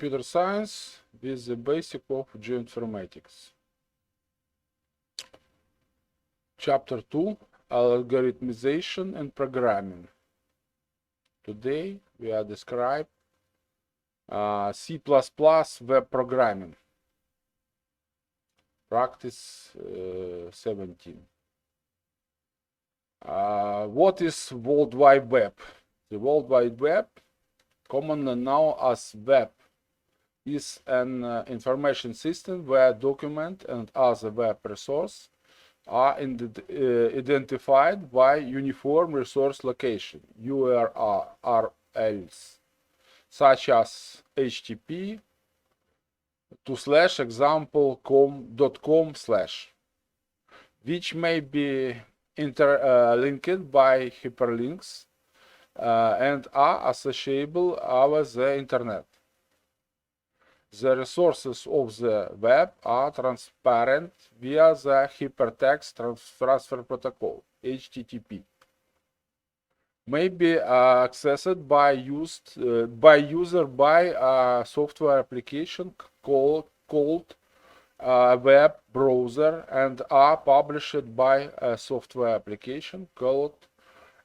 computer science with the basic of geoinformatics. Chapter 2, Algorithmization and Programming. Today we are describe C++ web programming. Practice 17. What is World Wide Web? The World Wide Web, commonly known as web, is an information system where documents and other web resources are identified by uniform resource location URLs, such as HTTP /example.com/, which may be interlinked by hyperlinks and are associable over the internet. The resources of the web are transparent via the Hypertext Transfer Protocol (HTTP). May be accessed by user by a software application called web browser and are published by a software application called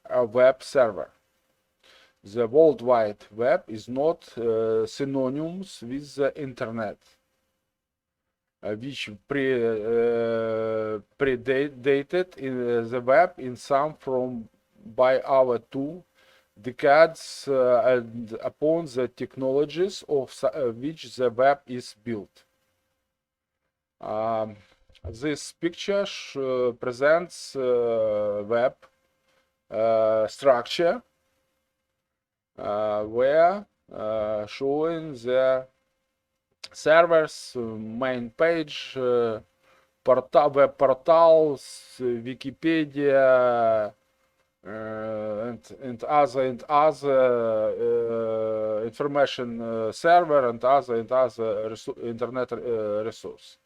a web server. The World Wide Web is not synonymous with the Internet, which predated the web in some form by our 2 decades and upon the technologies of which the web is built. This picture presents web structure where showing the servers, main page, web portals, Wikipedia, and other information server and other internet resource.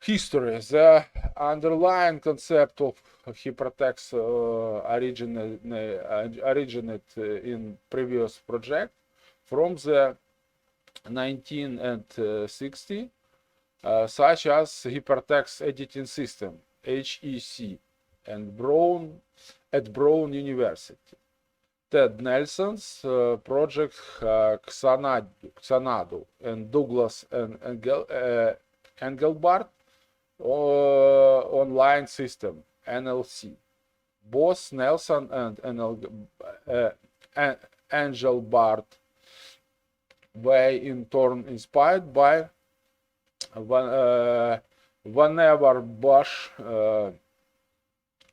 History. The underlying concept of hypertext originated in previous project from the 1960s, such as hypertext editing system (HEC) and at Brown University. Ted Nelson's project Xanadu and Douglas and Engelbart online system (NLC). Both Nelson and Engelbart were in turn inspired by Vannevar Bush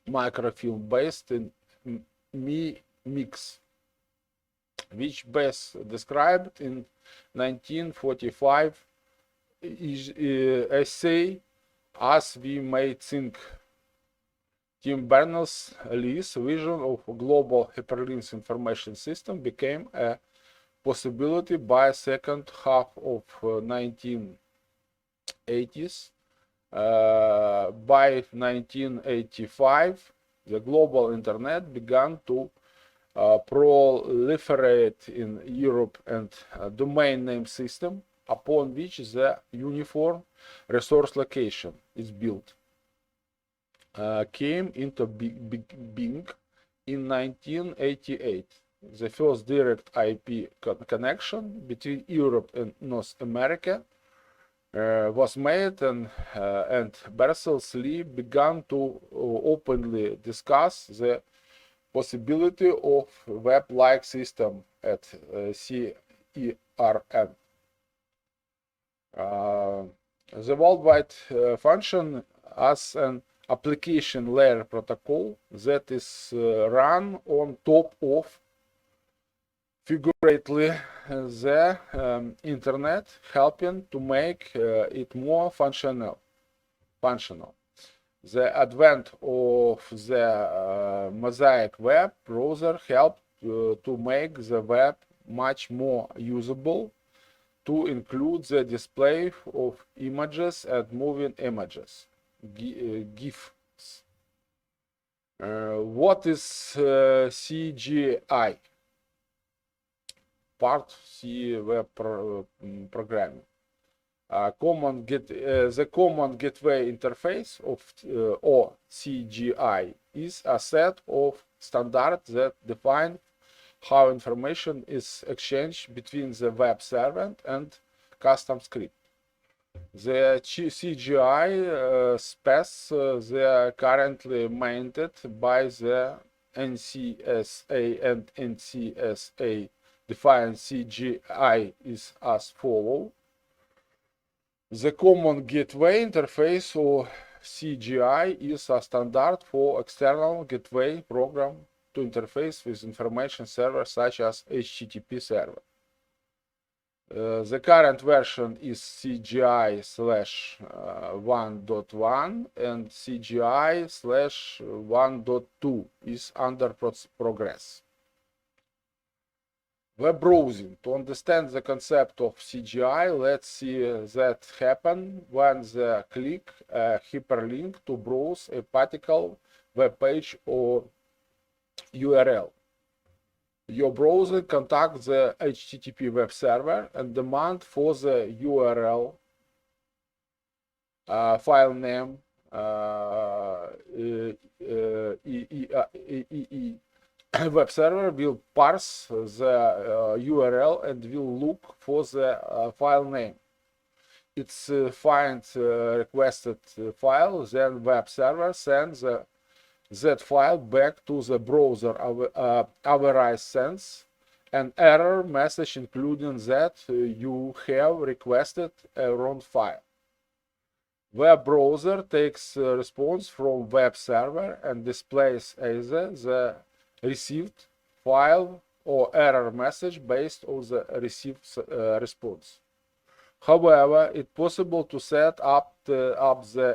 microfilm based in Mix, which best described in 1945 essay As We May Think. Tim Berners-Lee's vision of a global hyperlinks information system became a possibility by second half of 1980s. By 1985, the global internet began to proliferate in Europe, and a domain name system upon which the uniform resource location is built came into being in 1988. The first direct IP connection between Europe and North America was made, and Berners-Lee began to openly discuss the possibility of web-like system at CERN. The worldwide function as an application layer protocol that is run on top of, figuratively, the internet, helping to make it more functional. The advent of the Mosaic web browser helped to make the web much more usable, to include the display of images and moving images, GIFs. What is CGI? part C web programming. The common gateway interface of or CGI is a set of standards that define how information is exchanged between the web server and custom script. The CGI specs they are currently maintained by the NCSA and NCSA define CGI is as follows. The Common Gateway Interface or CGI is a standard for external gateway program to interface with information servers such as HTTP server. The current version is CGI/1.1 and CGI/1.2 is under progress. Web browsing. To understand the concept of CGI, let's see that happen when they click a hyperlink to browse a particular web page or URL. Your browser contacts the HTTP web server and demands for the URL, file name, web server will parse the URL and will look for the file name. It finds requested file, then web server sends that file back to the browser. Otherwise sends an error message including that you have requested a wrong file. Web browser takes response from web server and displays either the received file or error message based on the received response. However, it's possible to set up the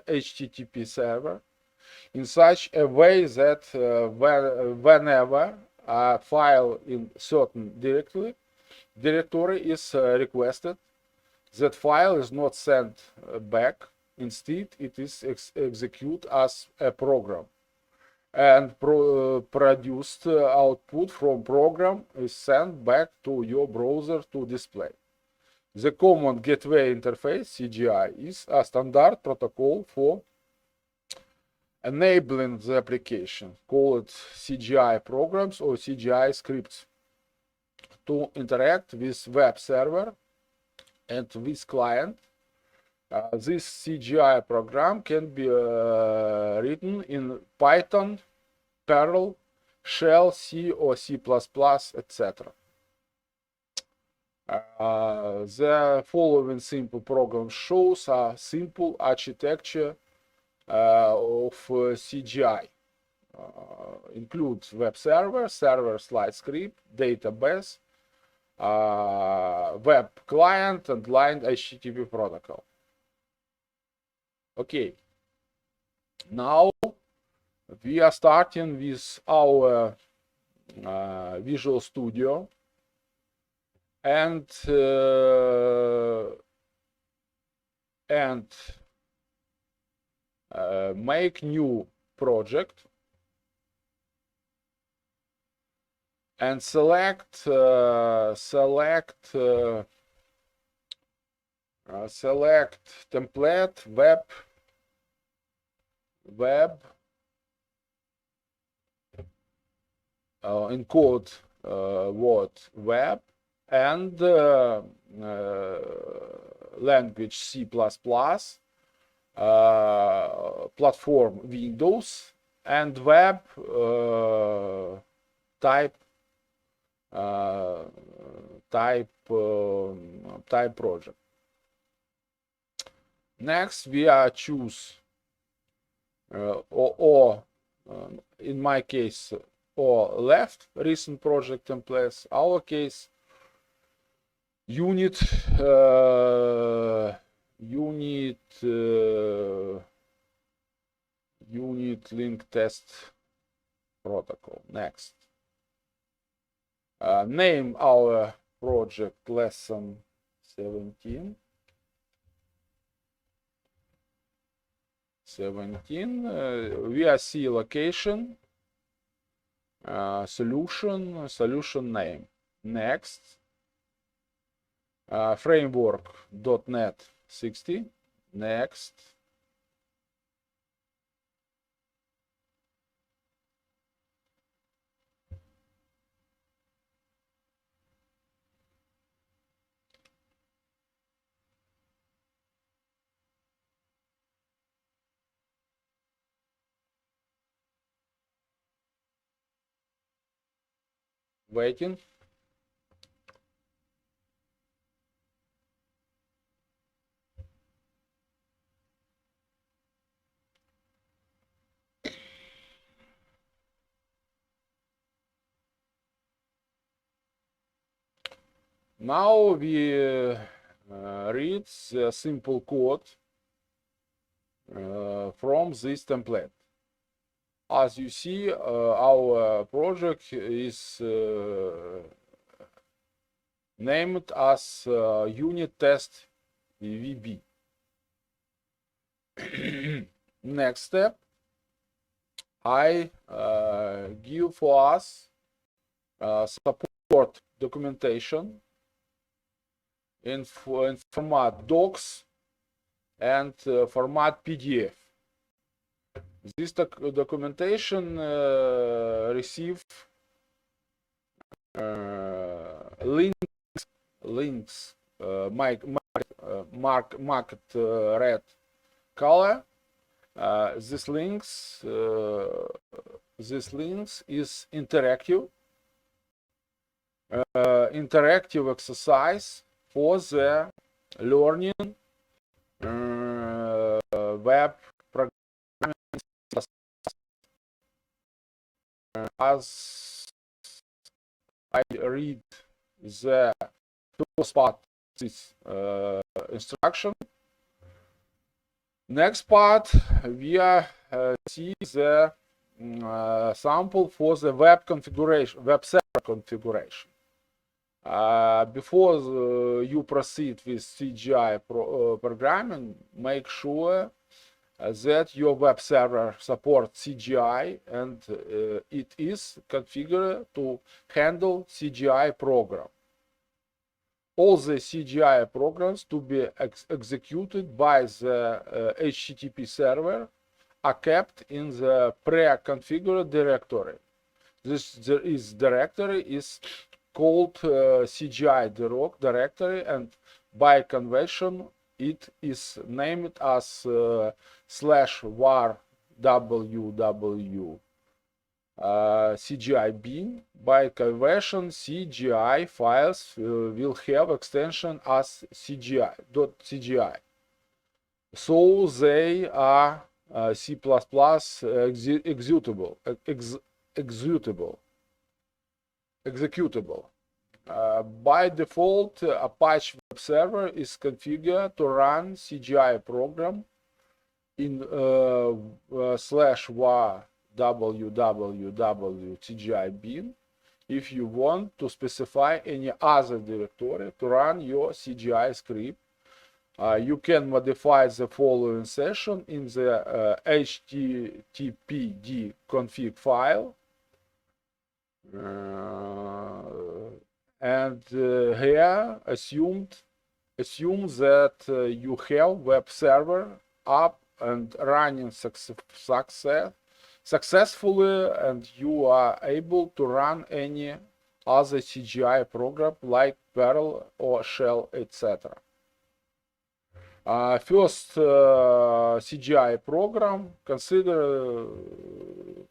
HTTP server in such a way that whenever a file in certain directory is requested, that file is not sent back. Instead, it is executed as a program, and produced output from program is sent back to your browser to display. The Common Gateway Interface, CGI, is a standard protocol for enabling the application, call it CGI programs or CGI scripts, to interact with web server and with client. This CGI program can be written in Python, Perl, Shell, C or C++, etc. The following simple program shows a simple architecture of CGI. Includes web server, server-side script, database, web client, and line HTTP protocol. Okay, now we are starting with our Visual Studio and make new project and select template web encode word web and language C++, platform Windows, and web type project. Next, we are choose in my case or left recent project templates. Our case unit link test protocol. Next, name our project lesson 17. VRC location, solution name. Next, framework.net 60. Next. Waiting. Now we read the simple code from this template. As you see, our project is named as unit test VB. Next step, I give for us support documentation in format docs and format PDF. This documentation receive links marked red color. This links is interactive exercise for the learning web programming. As I read the first part of this instruction, next part we see the sample for the web server configuration. Before you proceed with CGI programming, make sure that your web server supports CGI and it is configured to handle CGI program. All the CGI programs to be executed by the HTTP server are kept in the pre-configured directory. This directory is called CGI directory, and by convention it is named as /var www CGI bin. By convention, CGI files will have extension as CGI. So they are C++ executable. By default, Apache Web Server is configured to run CGI program in /var www CGI bin. If you want to specify any other directory to run your CGI script, you can modify the following session in the httpd config file. And here assume that you have web server up and running successfully, and you are able to run any other CGI program like Perl or Shell, etc. First CGI program, consider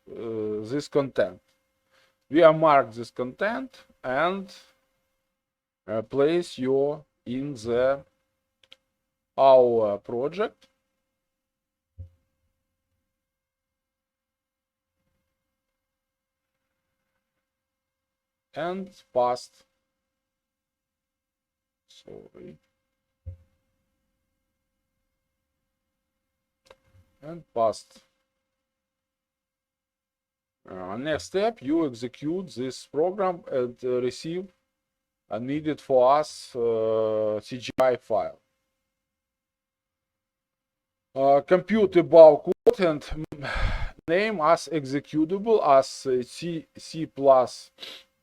this content. We are mark this content and place you in our project. And past. Sorry. And past. Next step, you execute this program and receive a needed for us CGI file. Compute above code and name as executable as C++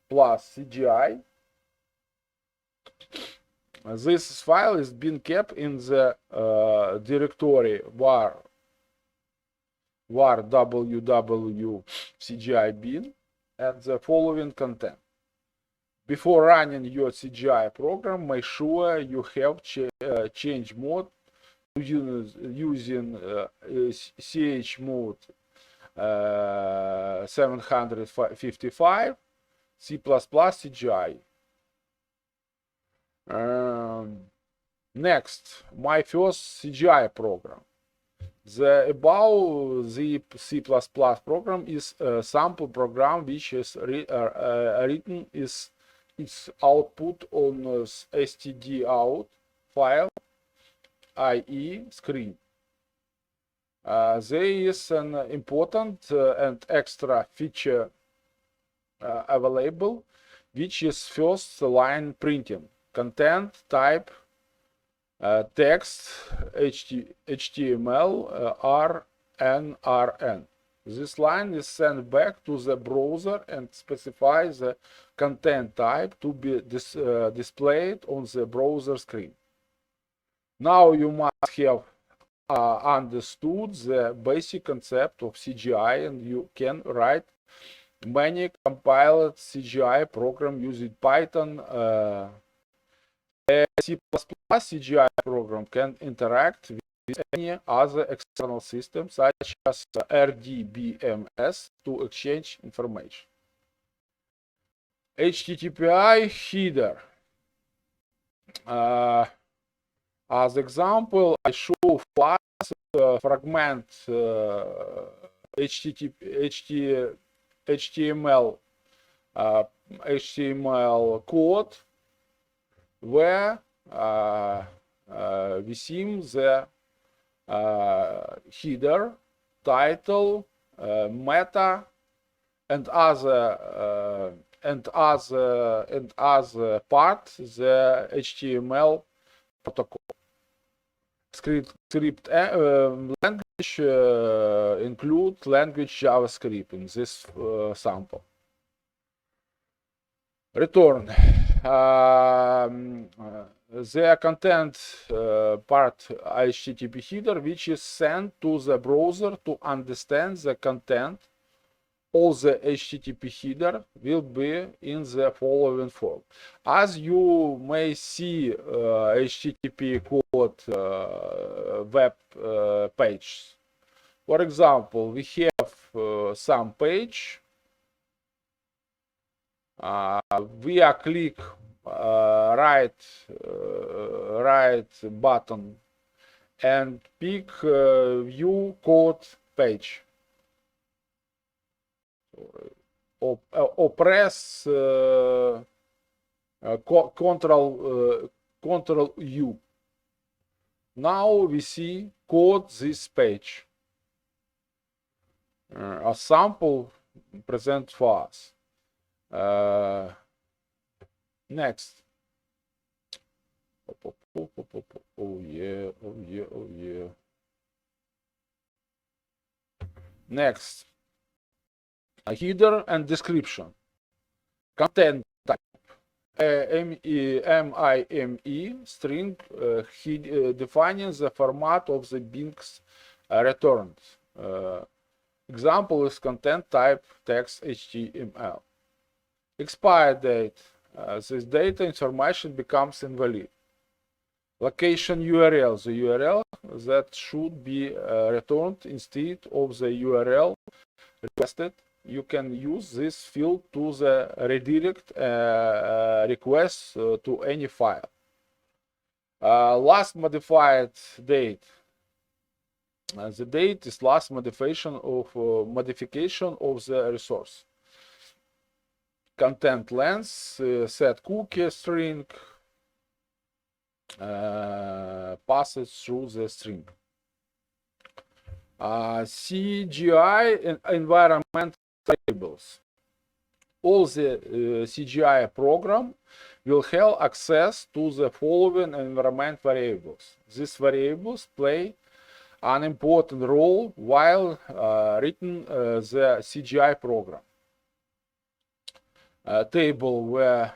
CGI. This file is being kept in the directory var www CGI bin and the following content. Before running your CGI program, make sure you have change mode using ch mode 755 C++ CGI. Next, my first CGI program. The above the C++ program is a sample program which is written is its output on stdout file IE screen. There is an important and extra feature available, which is first line printing, content type, text, HTML, RNRN. This line is sent back to the browser and specifies the content type to be displayed on the browser screen. Now you must have understood the basic concept of CGI, and you can write many compiled CGI program using Python. A C++ CGI program can interact with any other external system, such as RDBMS, to exchange information. HTTPI header. As example, I show class fragment HTML code where we see the header, title, meta, and other part the HTML protocol. Script language include language JavaScript in this sample. Return. The content part HTTP header, which is sent to the browser to understand the content. All the HTTP header will be in the following form. As you may see, HTTP code web page. For example, we have some page. We click right button and pick view code page. Or press Control U. Now we see code this page. A sample present for us. Next. Oh yeah. Next. A header and description. Content type. MIME string defining the format of the Bing's returned. Example is content type text HTML. Expire date. This data information becomes invalid. Location URL. The URL that should be returned instead of the URL requested. You can use this field to the redirect request to any file. Last modified date. The date is last modification of the resource. Content length, set cookie string, passes through the string. CGI environment variables. All the CGI program will have access to the following environment variables. These variables play an important role while written the CGI program. table where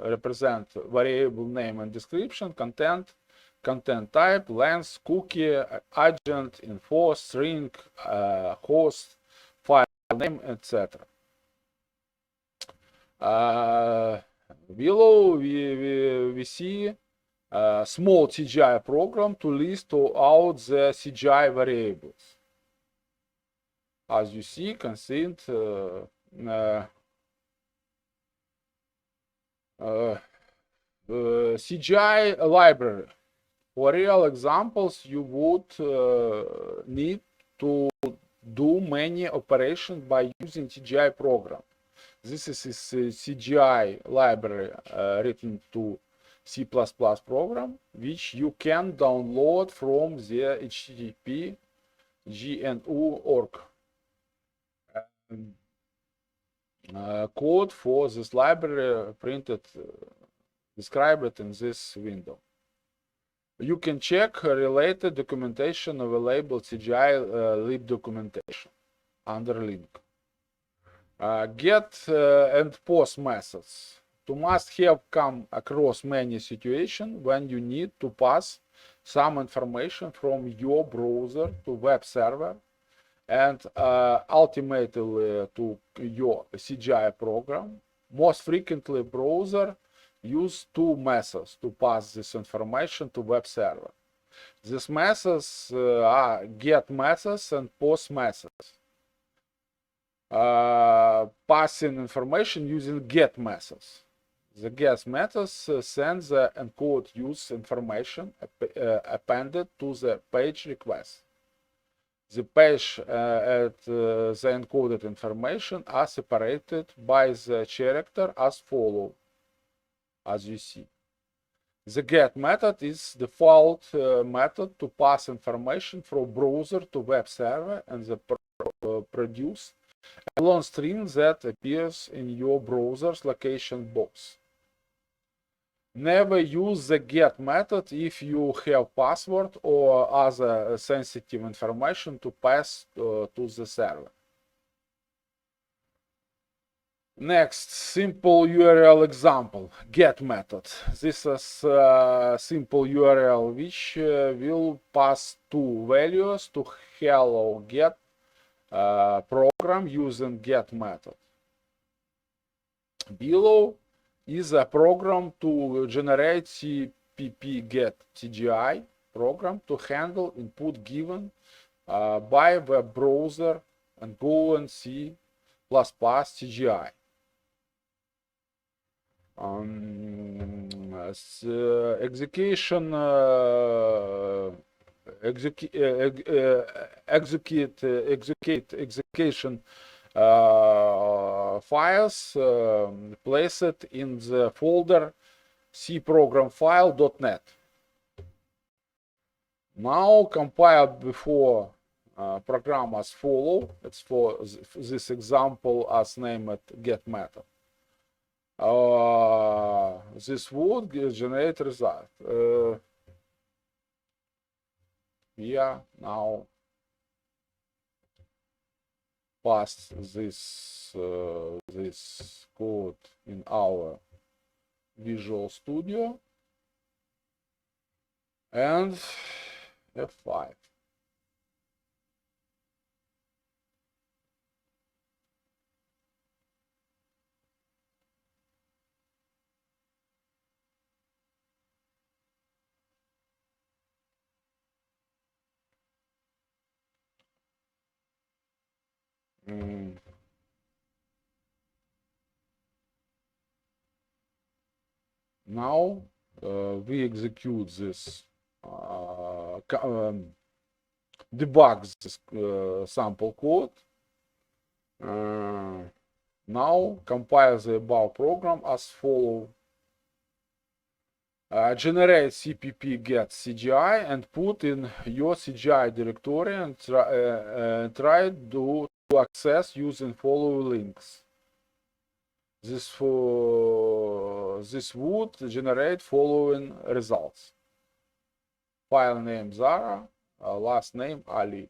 represent variable name and description, content type, length, cookie, agent, info, string, host, file name, etc. Below we see a small CGI program to list out the CGI variables. As you see, constant CGI library. For real examples, you would need to do many operations by using CGI program. This is a CGI library written to C++ program, which you can download from the http gnu.org. Code for this library printed, described in this window. You can check related documentation available CGI lib documentation under link. Get and post methods. To must have come across many situations when you need to pass some information from your browser to web server and ultimately to your CGI program. Most frequently, browser use two methods to pass this information to web server. These methods are get methods and post methods. Passing information using get methods. The get methods sends the encode use information appended to the page request. The page and the encoded information are separated by the character as follows, as you see. The get method is the default method to pass information from browser to web server and the produce a long string that appears in your browser's location box. Never use the get method if you have password or other sensitive information to pass to the server. Next, simple URL example, get method. This is a simple URL which will pass two values to hello get program using get method. Below is a program to generate CPP get CGI program to handle input given by web browser and Go and C++ CGI. Execution files placed in the folder cprogram_file.net. Now compile before program as follow. It's for this example as named get method. This would generate result. Yeah, now pass this this code in our Visual Studio and F5. Now we execute this, debug this sample code. Now compile the above program as follow. Generate CPP get CGI and put in your CGI directory and try to access using following links. This would generate following results: file name Zara, last name Ali.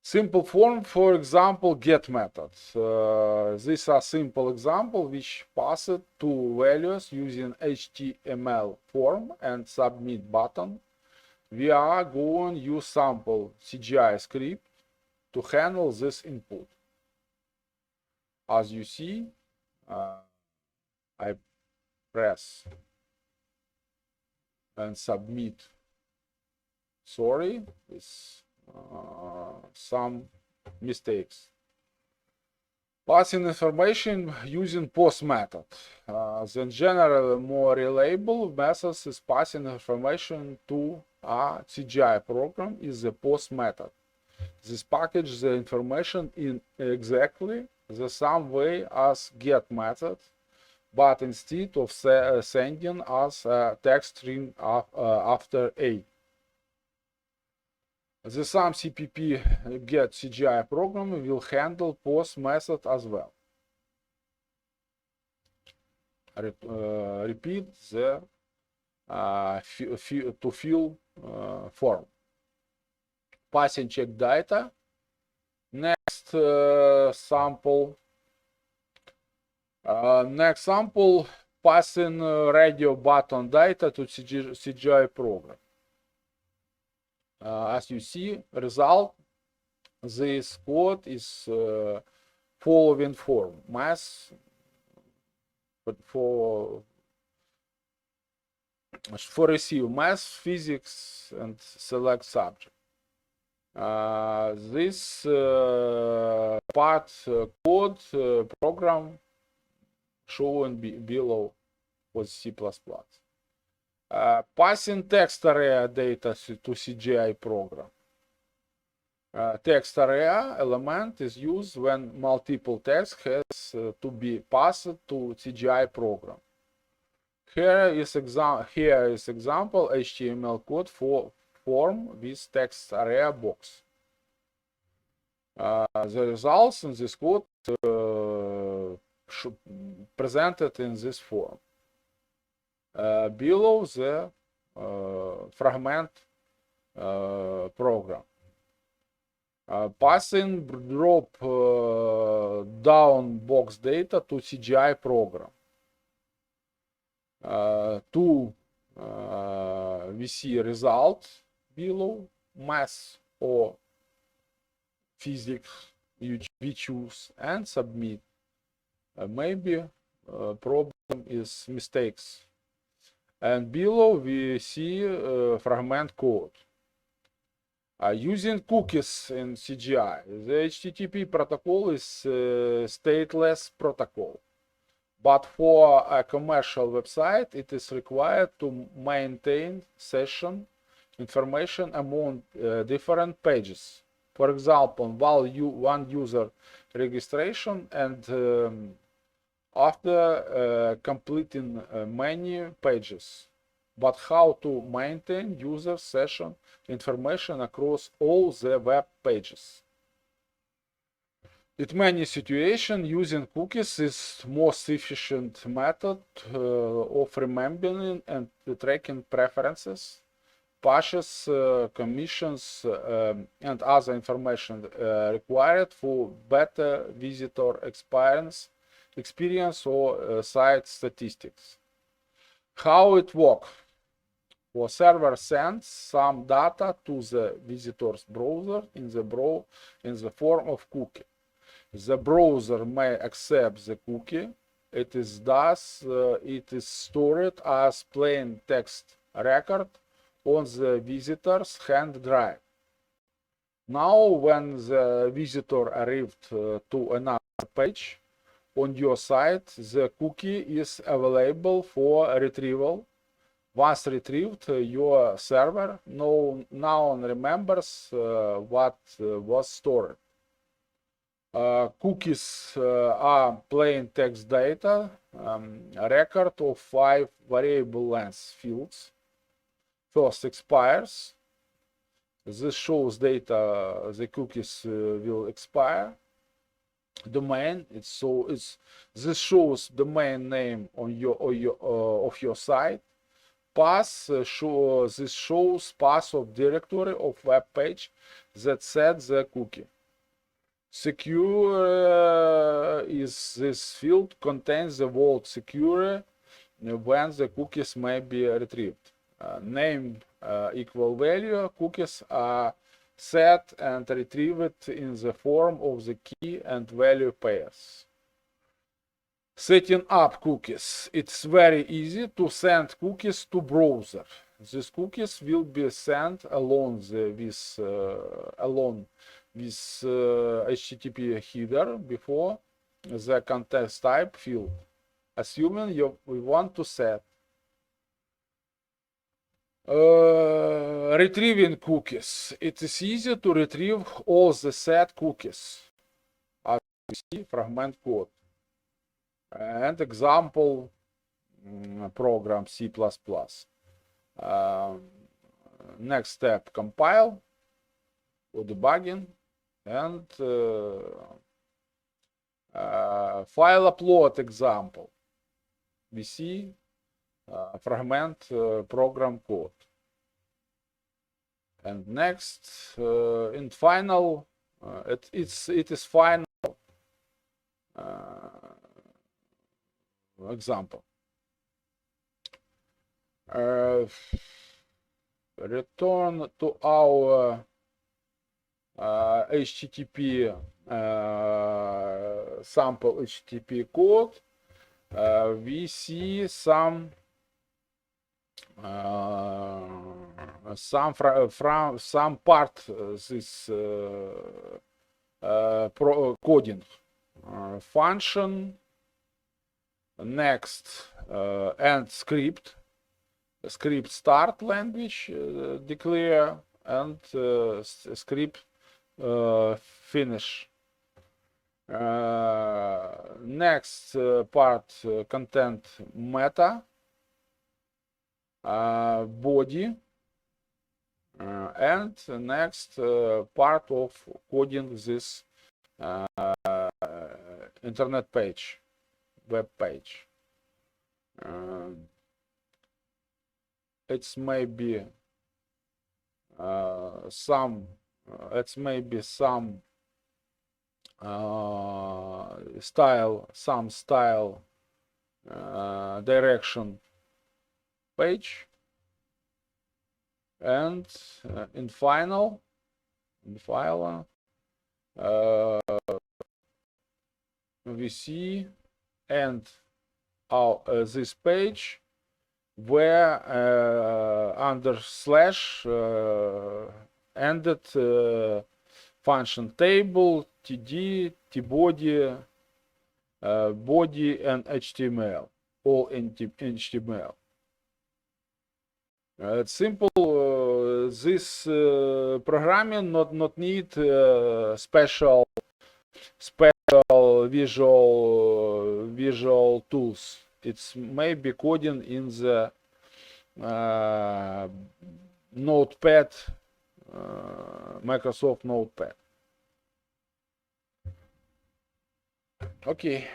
Simple form, for example, get method. These are simple example which pass it to values using HTML form and submit button. We are going to use sample CGI script to handle this input. As you see, I press and submit. Sorry, it's some mistakes. Passing information using post method. The general more reliable method is passing information to a CGI program is the post method. This packages the information in exactly the same way as get method, but instead of sending us a text string after A. The same CPP get CGI program will handle post method as well. Repeat the to fill form. Passing check data. Next sample. Next sample, passing radio button data to CGI program. As you see, result, this code is following form: mass, but for receive mass, physics, and select subject. This part code program shown below was C++. Passing text area data to CGI program. Text area element is used when multiple text has to be passed to CGI program. Here is example HTML code for form with text area box. The results in this code presented in this form. Below the fragment program. Passing drop down box data to CGI program. We see results below, mass or physics we choose and submit. Maybe problem is mistakes. And below we see fragment code. Using cookies in CGI, the HTTP protocol is stateless protocol. But for a commercial website, it is required to maintain session information among different pages. For example, while one user registration and after completing many pages. But how to maintain user session information across all the web pages? In many situations, using cookies is most efficient method of remembering and tracking preferences, patches, commissions, and other information required for better visitor experience or site statistics. How it works? The server sends some data to the visitor's browser in the form of cookie. The browser may accept the cookie. It is stored as plain text record on the visitor's hand drive. Now, when the visitor arrived to another page on your site, the cookie is available for retrieval. Once retrieved, your server now remembers what was stored. Cookies are plain text data, a record of 5 variable length fields. First expires. This shows data the cookies will expire. Domain, this shows domain name on of your site. Path this shows path of directory of web page that sets the cookie. Secure is this field contains the word secure when the cookies may be retrieved. Name equal value cookies are set and retrieved in the form of the key and value pairs. Setting up cookies. It's very easy to send cookies to browser. These cookies will be sent along with HTTP header before the context type field, assuming we want to set. Retrieving cookies. It is easy to retrieve all the set cookies as you see fragment code. And example program C++. Next step, compile for debugging, and file upload example. We see fragment program code. And next, in final, it is final example. Return to our HTTP sample HTTP code. We see some part this coding function. Next, and script start language declare, and script finish. Next part, content meta, body, and next part of coding this internet page, web page. It's maybe some style direction page, and in file we see and this page where under slash ended function table, td, tbody, body, and HTML, all in HTML. It's simple. This programming not need special visual tools. It's maybe coding in the Notepad, Microsoft Notepad. Okay.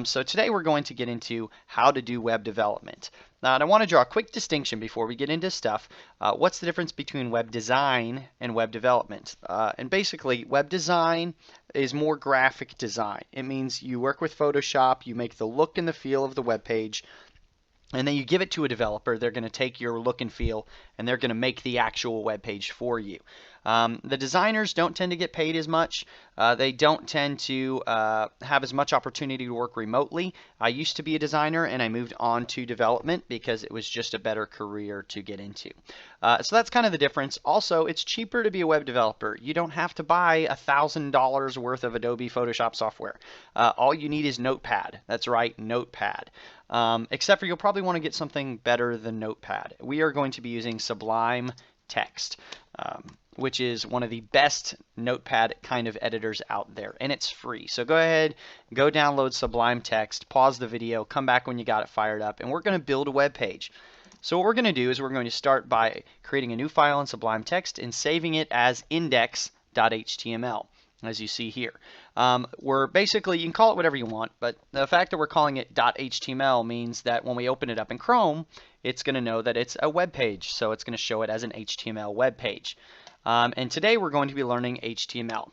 So today we're going to get into how to do web development. Now, and I want to draw a quick distinction before we get into stuff. What's the difference between web design and web development? And basically, web design is more graphic design. It means you work with Photoshop, you make the look and the feel of the web page, and then you give it to a developer. They're going to take your look and feel, and they're going to make the actual web page for you. The designers don't tend to get paid as much. They don't tend to have as much opportunity to work remotely. I used to be a designer, and I moved on to development because it was just a better career to get into. So that's kind of the difference. Also, it's cheaper to be a web developer. You don't have to buy $1,000 worth of Adobe Photoshop software. All you need is Notepad. That's right, Notepad. Except for you'll probably want to get something better than Notepad. We are going to be using Sublime Text, which is one of the best Notepad kind of editors out there, and it's free. So go ahead, go download Sublime Text, pause the video, come back when you got it fired up, and we're going to build a web page. So what we're going to do is we're going to start by creating a new file in Sublime Text and saving it as index.html. As you see here. We're basically, you can call it whatever you want, but the fact that we're calling it .html means that when we open it up in Chrome, it's going to know that it's a web page, so it's going to show it as an HTML web page. And today we're going to be learning HTML.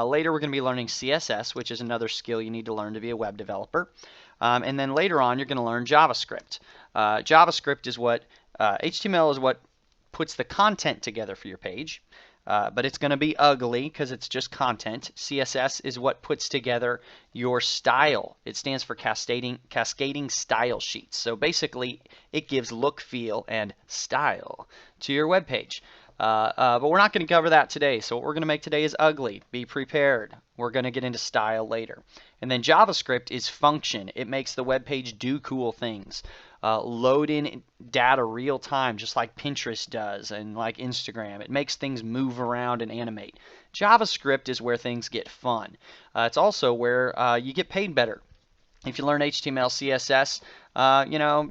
Later we're going to be learning CSS, which is another skill you need to learn to be a web developer. And then later on you're going to learn JavaScript. JavaScript is what, HTML is what puts the content together for your page. But it's going to be ugly because it's just content. CSS is what puts together your style. It stands for cascading style sheets. So basically, it gives look, feel, and style to your web page. But we're not going to cover that today. So what we're going to make today is ugly. Be prepared. We're going to get into style later. And then JavaScript is function. It makes the web page do cool things. Load in data real time, just like Pinterest does and like Instagram. It makes things move around and animate. JavaScript is where things get fun. It's also where you get paid better. If you learn HTML, CSS,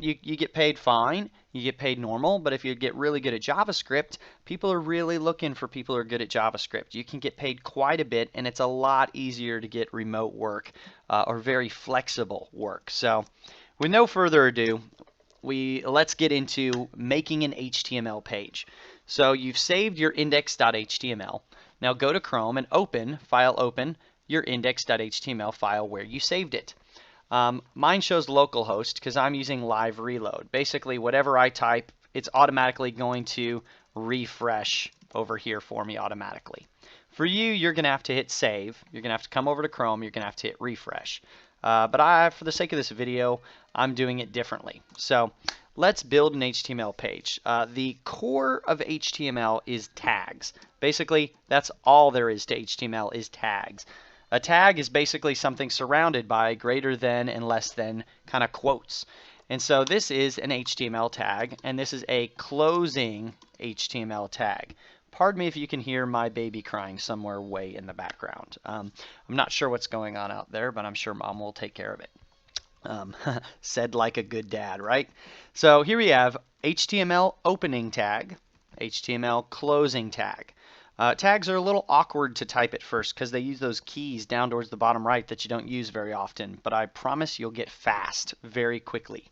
you get paid fine. You get paid normal, but if you get really good at JavaScript, people are really looking for people who are good at JavaScript. You can get paid quite a bit, and it's a lot easier to get remote work or very flexible work. So with no further ado, let's get into making an HTML page. So you've saved your index.html. Now go to Chrome and open your index.html file where you saved it. Mine shows localhost because I'm using live reload. Basically, whatever I type, it's automatically going to refresh over here for me automatically. For you, you're going to have to hit save. You're going to have to come over to Chrome. You're going to have to hit refresh. But for the sake of this video, I'm doing it differently. So let's build an HTML page. The core of HTML is tags. Basically, that's all there is to HTML is tags. A tag is basically something surrounded by greater than and less than kind of quotes. And so this is an HTML tag, and this is a closing HTML tag. Pardon me if you can hear my baby crying somewhere way in the background. I'm not sure what's going on out there, but I'm sure Mom will take care of it. Said like a good dad, right? So here we have HTML opening tag, HTML closing tag. Tags are a little awkward to type at first because they use those keys down towards the bottom right that you don't use very often, but I promise you'll get fast very quickly.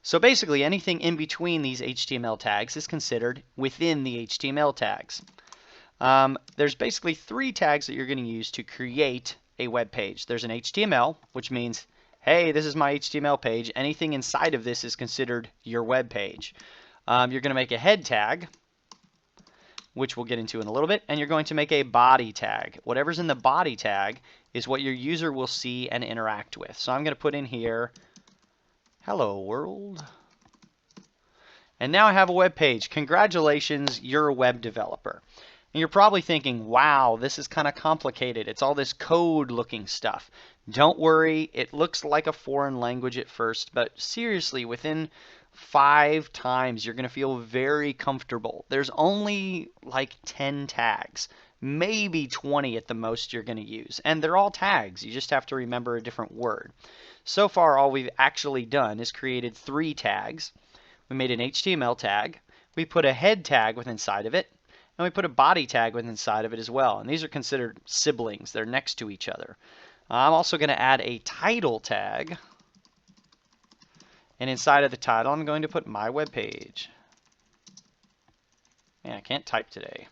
So basically anything in between these HTML tags is considered within the HTML tags. There's basically 3 tags that you're going to use to create a web page. There's an HTML, which means, hey, this is my HTML page. Anything inside of this is considered your web page. You're going to make a head tag, which we'll get into in a little bit, and you're going to make a body tag. Whatever's in the body tag is what your user will see and interact with. So I'm going to put in here, hello world. And now I have a web page. Congratulations, you're a web developer. And you're probably thinking, wow, this is kind of complicated. It's all this code looking stuff. Don't worry, it looks like a foreign language at first, but seriously, within 5 times you're going to feel very comfortable. There's only like 10 tags, maybe 20 at the most you're going to use, and they're all tags. You just have to remember a different word. So far all we've actually done is created 3 tags. We made an HTML tag, we put a head tag with inside of it, and we put a body tag with inside of it as well, and these are considered siblings. They're next to each other. I'm also going to add a title tag. And inside of the title, I'm going to put my web page. Man, I can't type today.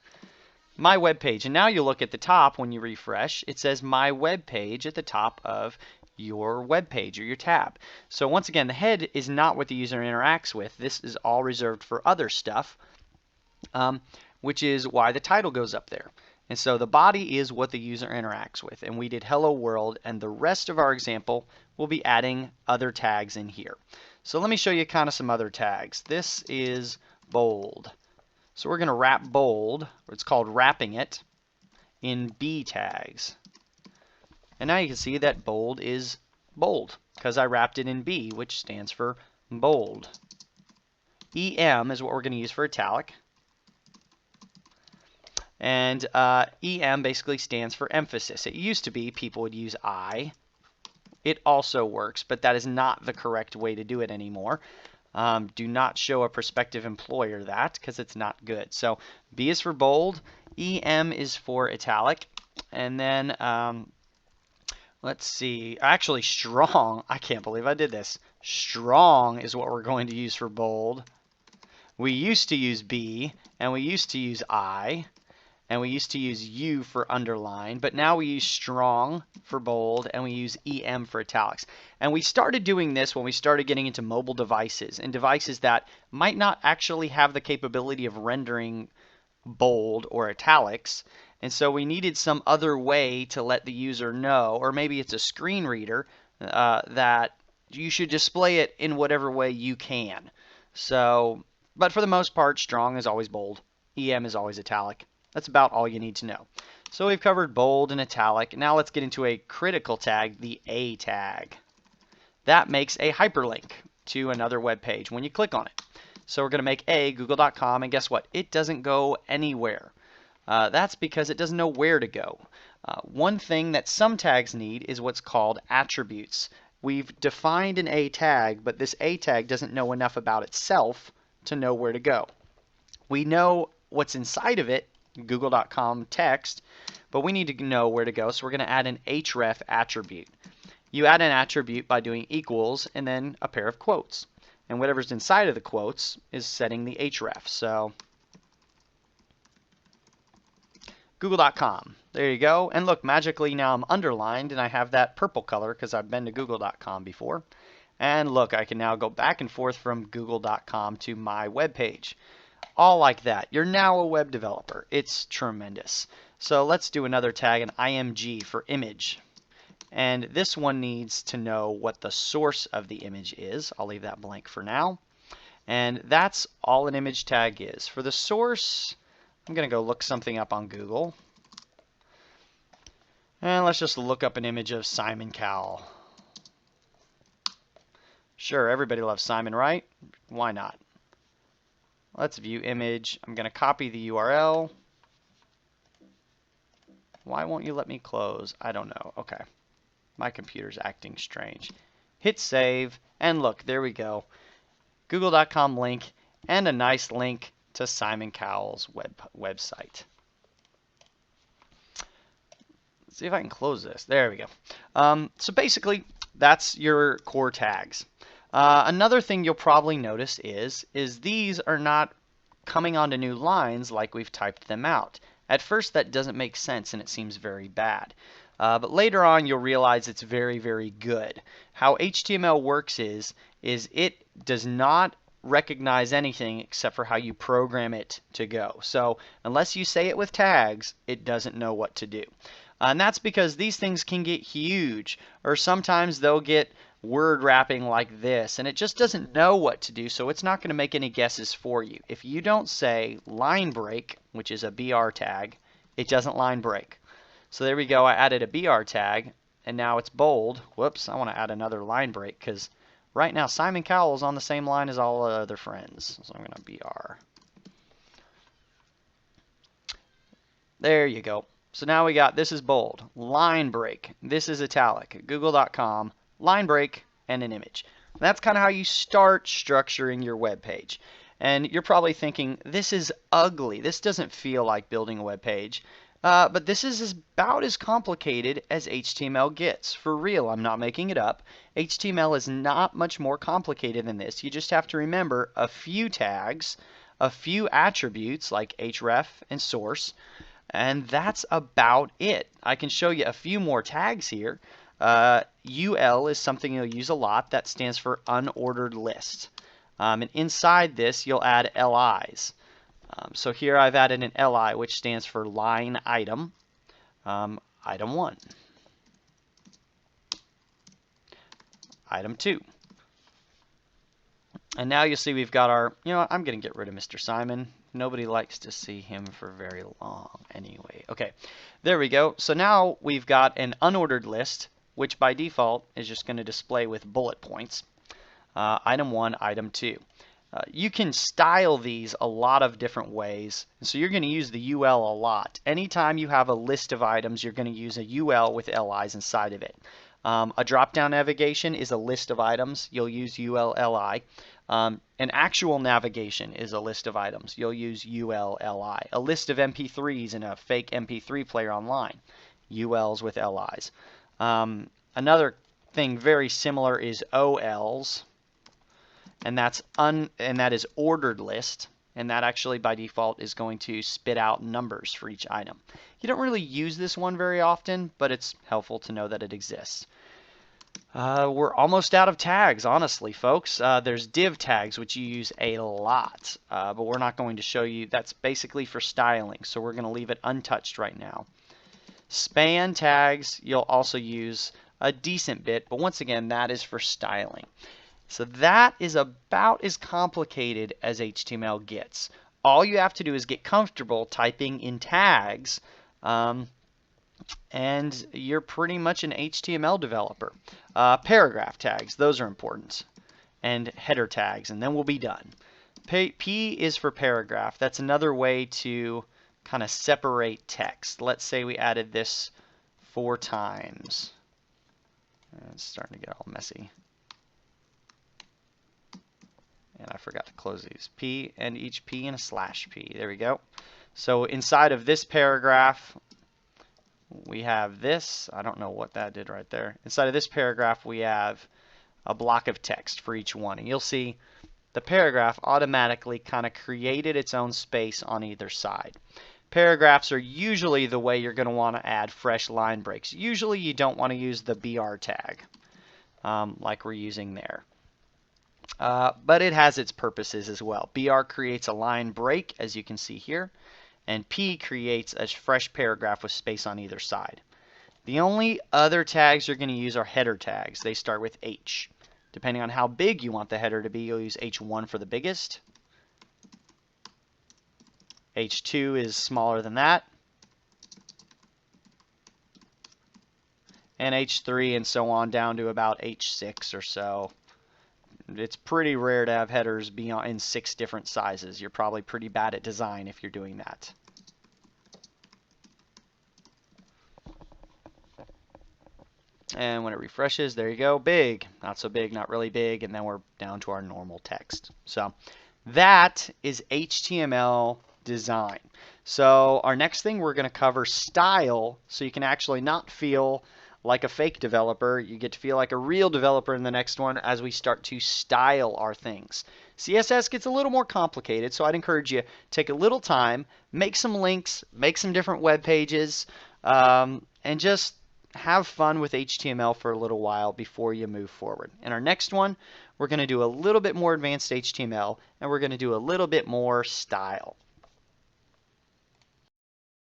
My web page. And now you look at the top when you refresh, it says my web page at the top of your web page or your tab. So once again, the head is not what the user interacts with. This is all reserved for other stuff, which is why the title goes up there. And so the body is what the user interacts with. And we did hello world, and the rest of our example will be adding other tags in here. So let me show you kind of some other tags. This is bold. So we're going to wrap bold, or it's called wrapping it, in B tags. And now you can see that bold is bold because I wrapped it in B, which stands for bold. EM is what we're going to use for italic. And EM basically stands for emphasis. It used to be people would use I. It also works, but that is not the correct way to do it anymore. Do not show a prospective employer that because it's not good. So B is for bold, EM is for italic, and then let's see, actually strong. I can't believe I did this. Strong is what we're going to use for bold. We used to use B, and we used to use I, and we used to use U for underline, but now we use strong for bold, and we use EM for italics. And we started doing this when we started getting into mobile devices and devices that might not actually have the capability of rendering bold or italics. And so we needed some other way to let the user know, or maybe it's a screen reader, that you should display it in whatever way you can. So, but for the most part, strong is always bold. EM is always italic. That's about all you need to know. So we've covered bold and italic. Now let's get into a critical tag, the A tag. That makes a hyperlink to another web page when you click on it. So we're going to make A, google.com, and guess what? It doesn't go anywhere. That's because it doesn't know where to go. One thing that some tags need is what's called attributes. We've defined an A tag, but this A tag doesn't know enough about itself to know where to go. We know what's inside of it, google.com text, but we need to know where to go, so we're going to add an href attribute. You add an attribute by doing equals and then a pair of quotes. And whatever's inside of the quotes is setting the href. So google.com. There you go. And look, magically now I'm underlined and I have that purple color because I've been to google.com before. And look, I can now go back and forth from google.com to my web page. All like that. You're now a web developer. It's tremendous. So let's do another tag, an img for image. And this one needs to know what the source of the image is. I'll leave that blank for now. And that's all an image tag is. For the source, I'm going to go look something up on Google. And let's just look up an image of Simon Cowell. Sure, everybody loves Simon, right? Why not? Let's view image. I'm going to copy the URL. Why won't you let me close? I don't know. Okay. My computer's acting strange. Hit save, and look, there we go. Google.com link, and a nice link to Simon Cowell's website. Let's see if I can close this. There we go. So basically, that's your core tags. Another thing you'll probably notice is these are not coming onto new lines like we've typed them out. At first, that doesn't make sense, and it seems very bad. But later on, you'll realize it's very, very good. How HTML works is it does not recognize anything except for how you program it to go. So unless you say it with tags, it doesn't know what to do. And that's because these things can get huge, or sometimes they'll get word wrapping like this, and it just doesn't know what to do, so it's not going to make any guesses for you. If you don't say line break, which is a BR tag, it doesn't line break. So there we go. I added a BR tag, and now it's bold. Whoops, I want to add another line break because right now Simon Cowell is on the same line as all other friends. So I'm going to BR. There you go. So now we got, this is bold, line break, this is italic, google.com, line break, and an image. That's kind of how you start structuring your web page. And you're probably thinking, this is ugly. This doesn't feel like building a web page. But this is about as complicated as HTML gets. For real, I'm not making it up. HTML is not much more complicated than this. You just have to remember a few tags, a few attributes like href and source, and that's about it. I can show you a few more tags here. UL is something you'll use a lot. That stands for unordered list. And inside this, you'll add LIs. So here I've added an LI, which stands for line item, item 1, item 2. And now you'll see we've got our, I'm going to get rid of Mr. Simon. Nobody likes to see him for very long anyway. Okay, there we go. So now we've got an unordered list, which by default is just going to display with bullet points. Item 1, item 2. You can style these a lot of different ways, and so you're going to use the UL a lot. Anytime you have a list of items, you're going to use a UL with LIs inside of it. A drop-down navigation is a list of items. You'll use UL-LI. An actual navigation is a list of items. You'll use UL-LI. A list of MP3s in a fake MP3 player online. ULs with LIs. Another thing very similar is OLs. And that is ordered list. and that actually by default is going to spit out numbers for each item. You don't really use this one very often, but it's helpful to know that it exists. We're almost out of tags, honestly, folks. There's div tags, which you use a lot, but we're not going to show you. That's basically for styling, so we're going to leave it untouched right now. Span tags, you'll also use a decent bit, but once again, that is for styling. So that is about as complicated as HTML gets. All you have to do is get comfortable typing in tags, and you're pretty much an HTML developer. Paragraph tags, those are important. And header tags, and then we'll be done. P is for paragraph. That's another way to kind of separate text. Let's say we added this 4 times. It's starting to get all messy. And I forgot to close these. P and each P and a slash P. There we go. So inside of this paragraph, we have this. I don't know what that did right there. Inside of this paragraph, we have a block of text for each one. And you'll see the paragraph automatically kind of created its own space on either side. Paragraphs are usually the way you're going to want to add fresh line breaks. Usually you don't want to use the BR tag like we're using there. But it has its purposes as well. BR creates a line break, as you can see here, and P creates a fresh paragraph with space on either side. The only other tags you're going to use are header tags. They start with H. Depending on how big you want the header to be, you'll use H1 for the biggest. H2 is smaller than that. And H3 and so on down to about H6 or so. It's pretty rare to have headers be in 6 different sizes. You're probably pretty bad at design if you're doing that. And when it refreshes, there you go, big, not so big, not really big, and then we're down to our normal text. So that is HTML design. So our next thing, we're going to cover style, so you can actually not feel like a fake developer. You get to feel like a real developer in the next one as we start to style our things. CSS gets a little more complicated, so I'd encourage you take a little time, make some links, make some different web pages, and just have fun with HTML for a little while before you move forward. In our next one, we're going to do a little bit more advanced HTML, and we're going to do a little bit more style.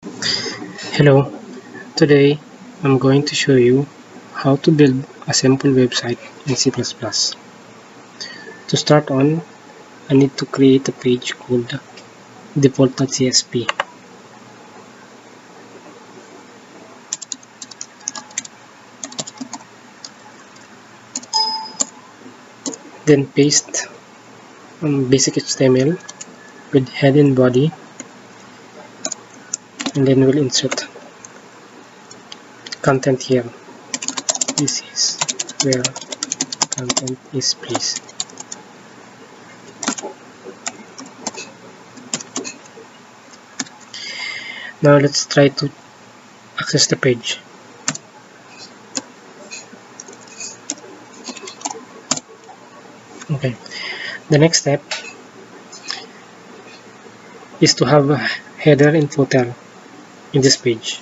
Hello, today I'm going to show you how to build a simple website in C++. To start on, I need to create a page called default.csp. Then paste basic HTML with head and body, and then we'll insert content here. This is where content is placed. Now let's try to access the page. Okay, the next step is to have a header and footer in this page.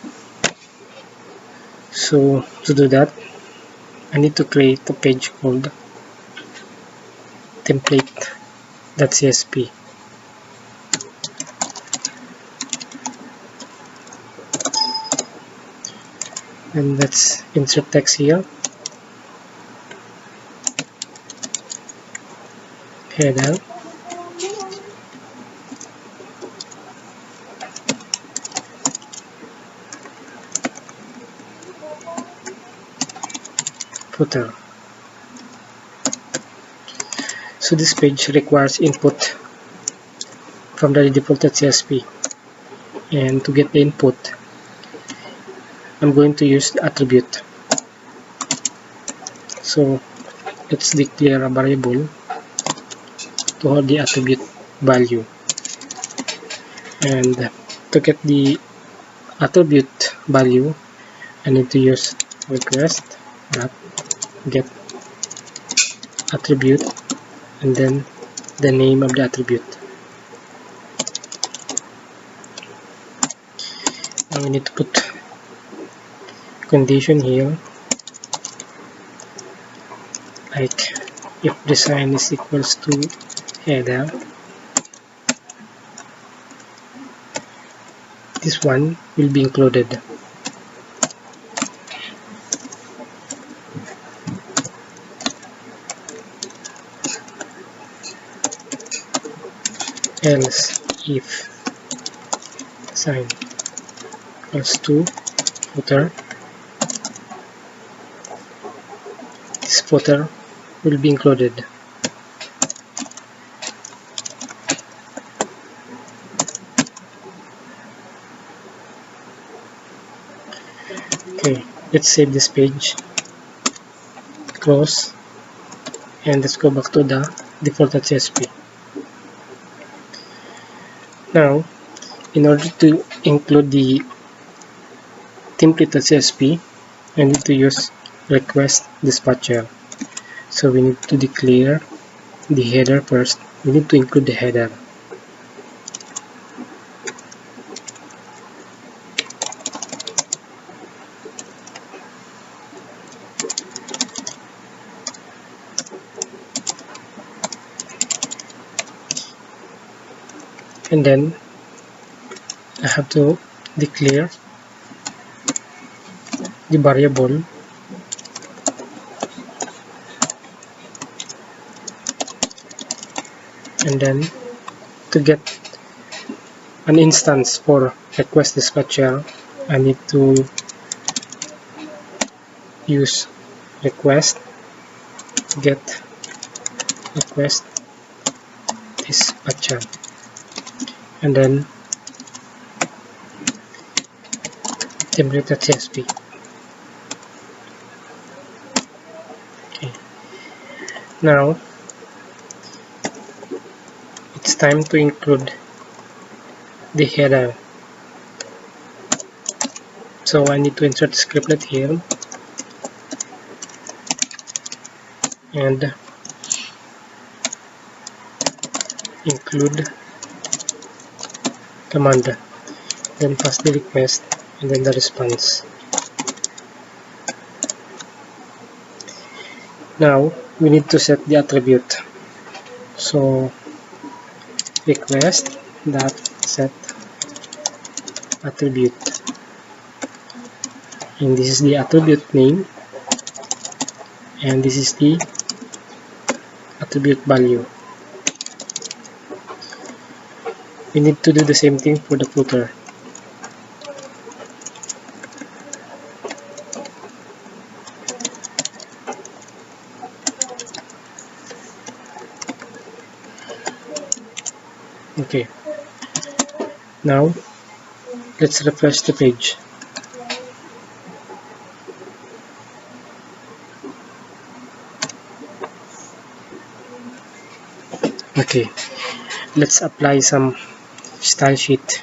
So to do that, I need to create a page called template.csp. And let's insert text here. Header. Footer. So this page requires input from the default.csp, and to get the input, I'm going to use the attribute. So let's declare a variable to hold the attribute value, and to get the attribute value, I need to use request get attribute and then the name of the attribute. Now we need to put condition here, like if design is equals to header, this one will be included. Else if design equals to footer, this footer will be included. Okay, let's save this page, close, and let's go back to the default.csp. Now, in order to include the template.csp, I need to use request dispatcher. So we need to declare the header first. We need to include the header. And then I have to declare the variable and then to get an instance for request dispatcher, I need to use request get request dispatcher and then template.csp. Okay. Now it's time to include the header. So I need to insert scriptlet here and include command, then pass the request and then the response. Now we need to set the attribute. So request dot set attribute, and this is the attribute name and this is the attribute value. We need to do the same thing for the footer. Okay, now let's refresh the page. Okay, let's apply some style sheet.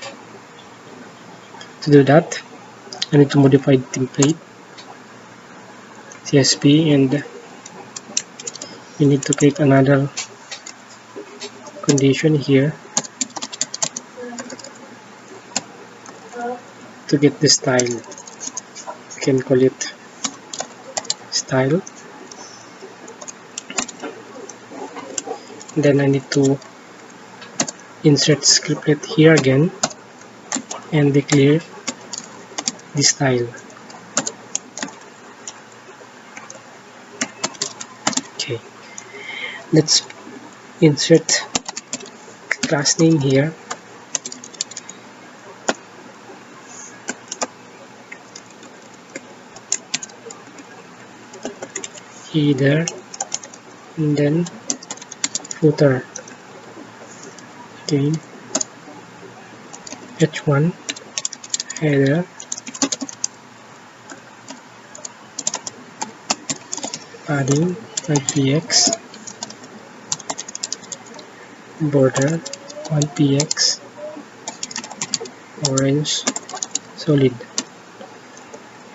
To do that, I need to modify the template CSP and we need to create another condition here to get the style. We can call it style. Then I need to insert scriptlet here again and declare the style. Okay, let's insert class name here. Header and then footer. Okay, h1 header, padding 5px, border 1px, orange solid,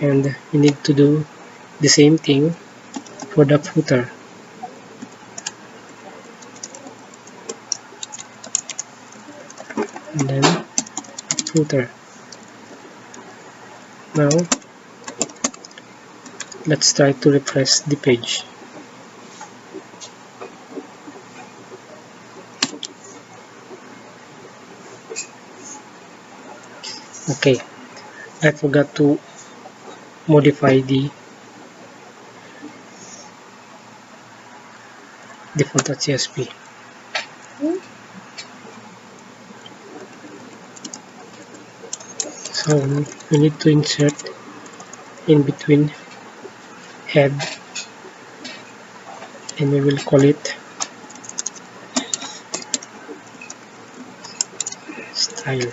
and we need to do the same thing for the footer. And then footer. Now let's try to refresh the page. Okay, I forgot to modify the default.csv. So we need to insert in between head, and we will call it style.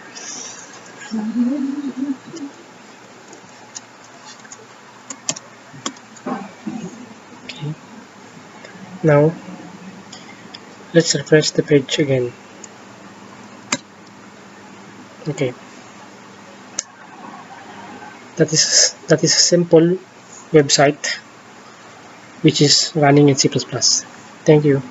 Okay. Now let's refresh the page again. Okay. That is a simple website which is running in C++. Thank you.